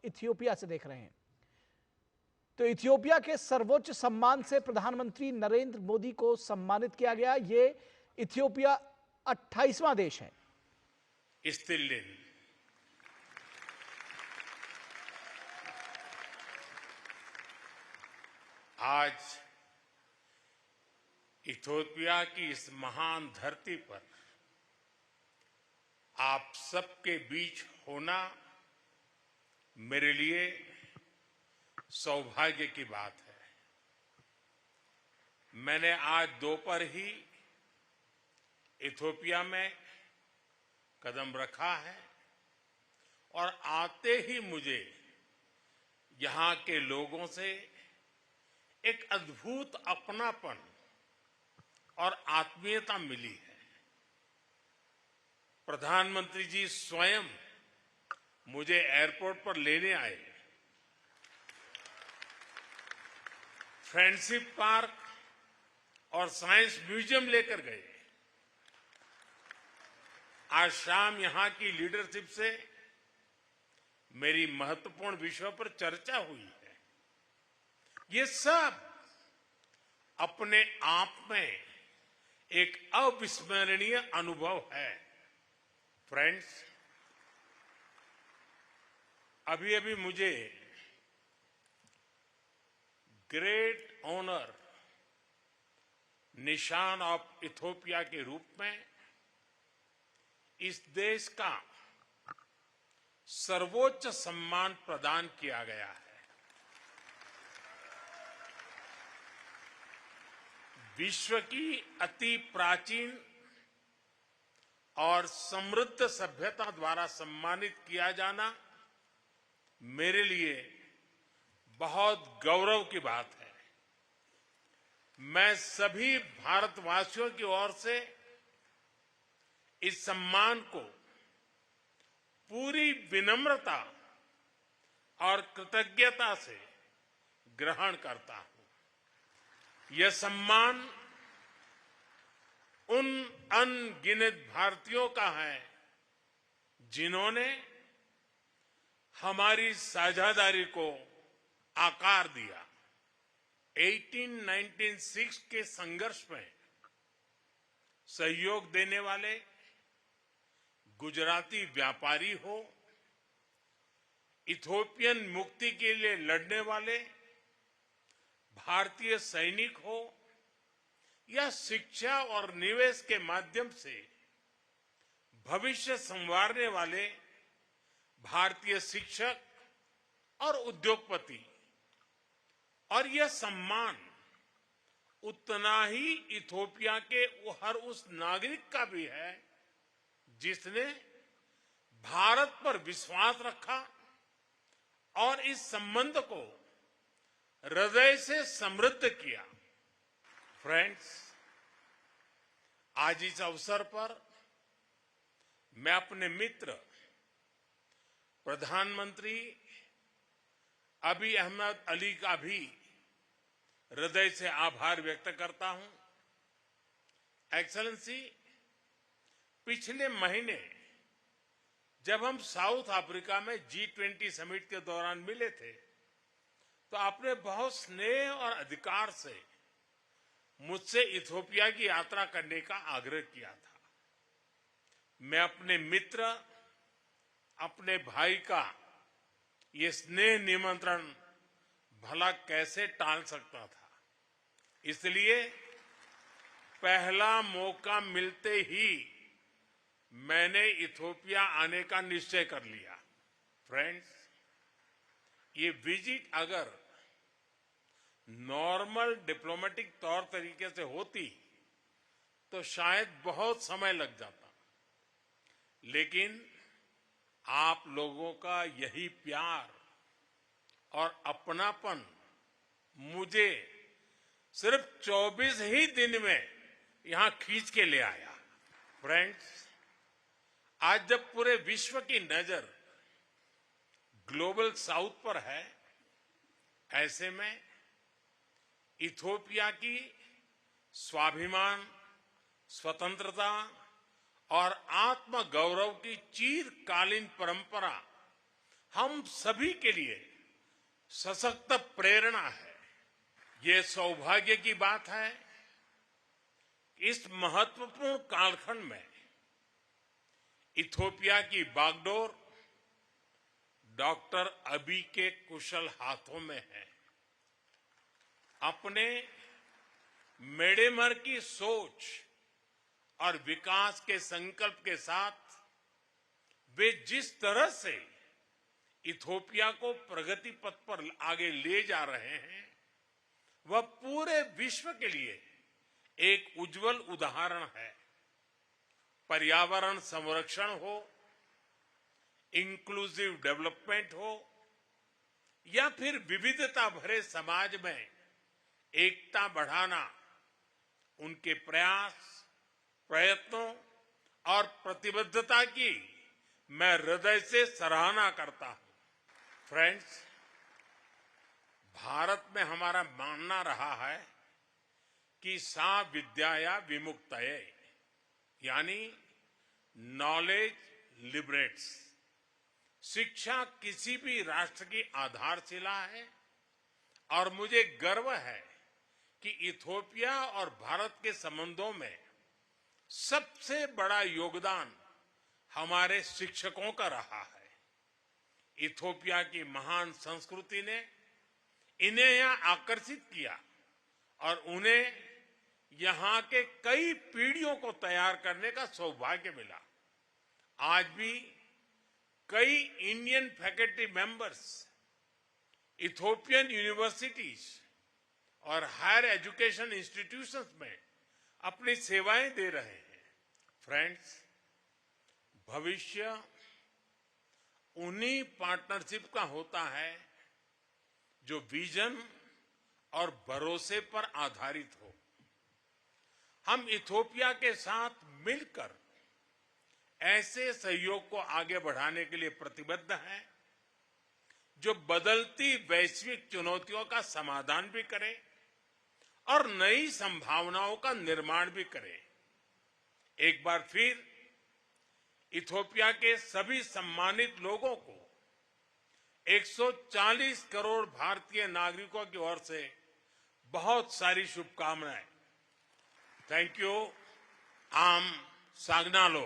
Ethiopia से देख रहे हैं। तो इथियोपिया के सर्वोच्च सम्मान से प्रधानमंत्री नरेंद्र मोदी को सम्मानित किया गया। ये इथियोपिया 28वां देश है। इस्तिल्लिन आज इथियोपिया की इस महान धरती पर आप सबके बीच होना मेरे लिए सौभाग्य की बात है। मैंने आज दोपहर ही इथियोपिया में कदम रखा है और आते ही मुझे यहां के लोगों से एक अद्भुत अपनापन और आत्मीयता मिली है। प्रधानमंत्री जी स्वयं मुझे एयरपोर्ट पर लेने आए, फ्रेंडशिप पार्क और साइंस म्यूजियम लेकर गए। आज शाम यहां की लीडरशिप से मेरी महत्वपूर्ण विषयों पर चर्चा हुई है। ये सब अपने आप में एक अविस्मरणीय अनुभव है। फ्रेंड्स, अभी अभी मुझे ग्रेट ऑनर निशान ऑफ इथियोपिया के रूप में इस देश का सर्वोच्च सम्मान प्रदान किया गया है। विश्व की अति प्राचीन और समृद्ध सभ्यता द्वारा सम्मानित किया जाना मेरे लिए बहुत गौरव की बात है। मैं सभी भारतवासियों की ओर से इस सम्मान को पूरी विनम्रता और कृतज्ञता से ग्रहण करता हूं। यह सम्मान उन अनगिनत भारतीयों का है जिन्होंने हमारी साझेदारी को आकार दिया। 1896 के संघर्ष में सहयोग देने वाले गुजराती व्यापारी हो, इथियोपियन मुक्ति के लिए लड़ने वाले भारतीय सैनिक हो, या शिक्षा और निवेश के माध्यम से भविष्य संवारने वाले भारतीय शिक्षक और उद्योगपति, और यह सम्मान उतना ही इथियोपिया के हर उस नागरिक का भी है जिसने भारत पर विश्वास रखा और इस संबंध को हृदय से समृद्ध किया। फ्रेंड्स, आज इस अवसर पर मैं अपने मित्र प्रधानमंत्री अबी अहमद अली का भी हृदय से आभार व्यक्त करता हूं। एक्सेलेंसी, पिछले महीने जब हम साउथ अफ्रीका में G20 समिट के दौरान मिले थे तो आपने बहुत स्नेह और अधिकार से मुझसे इथियोपिया की यात्रा करने का आग्रह किया था। मैं अपने मित्र, अपने भाई का ये स्नेह निमंत्रण भला कैसे टाल सकता था। इसलिए पहला मौका मिलते ही मैंने इथियोपिया आने का निश्चय कर लिया। फ्रेंड्स, ये विजिट अगर नॉर्मल डिप्लोमेटिक तौर तरीके से होती तो शायद बहुत समय लग जाता, लेकिन आप लोगों का यही प्यार और अपनापन मुझे सिर्फ 24 ही दिन में यहां खींच के ले आया। फ्रेंड्स, आज जब पूरे विश्व की नजर ग्लोबल साउथ पर है, ऐसे में इथियोपिया की स्वाभिमान, स्वतंत्रता और आत्मगौरव की चिरकालीन परंपरा हम सभी के लिए सशक्त प्रेरणा है। ये सौभाग्य की बात है, इस महत्वपूर्ण कालखंड में इथियोपिया की बागडोर डॉक्टर अबी के कुशल हाथों में है। अपने मेडेमर की सोच और विकास के संकल्प के साथ वे जिस तरह से इथियोपिया को प्रगति पथ पर आगे ले जा रहे हैं, वह पूरे विश्व के लिए एक उज्जवल उदाहरण है। पर्यावरण संरक्षण हो, इंक्लूसिव डेवलपमेंट हो, या फिर विविधता भरे समाज में एकता बढ़ाना, उनके प्रयास, प्रयत्नों और प्रतिबद्धता की मैं हृदय से सराहना करता हूं। फ्रेंड्स, भारत में हमारा मानना रहा है कि सा विद्याया विमुक्तये, यानी नॉलेज लिबरेट्स। शिक्षा किसी भी राष्ट्र की आधारशिला है और मुझे गर्व है कि इथियोपिया और भारत के संबंधों में सबसे बड़ा योगदान हमारे शिक्षकों का रहा है। इथियोपिया की महान संस्कृति ने इन्हें यहां आकर्षित किया और उन्हें यहां के कई पीढ़ियों को तैयार करने का सौभाग्य मिला। आज भी कई Indian faculty members Ethiopian universities और हायर एजुकेशन इंस्टीट्यूशंस में अपनी सेवाएं दे रहे हैं। फ्रेंड्स, भविष्य उन्हीं पार्टनरशिप का होता है जो विजन और भरोसे पर आधारित हो। हम इथियोपिया के साथ मिलकर ऐसे सहयोग को आगे बढ़ाने के लिए प्रतिबद्ध हैं जो बदलती वैश्विक चुनौतियों का समाधान भी करे और नई संभावनाओं का निर्माण भी करे। एक बार फिर इथियोपिया के सभी सम्मानित लोगों को 140 करोड़ भारतीय नागरिकों की ओर से बहुत सारी शुभकामनाएं। Thank you. आम सागनालो।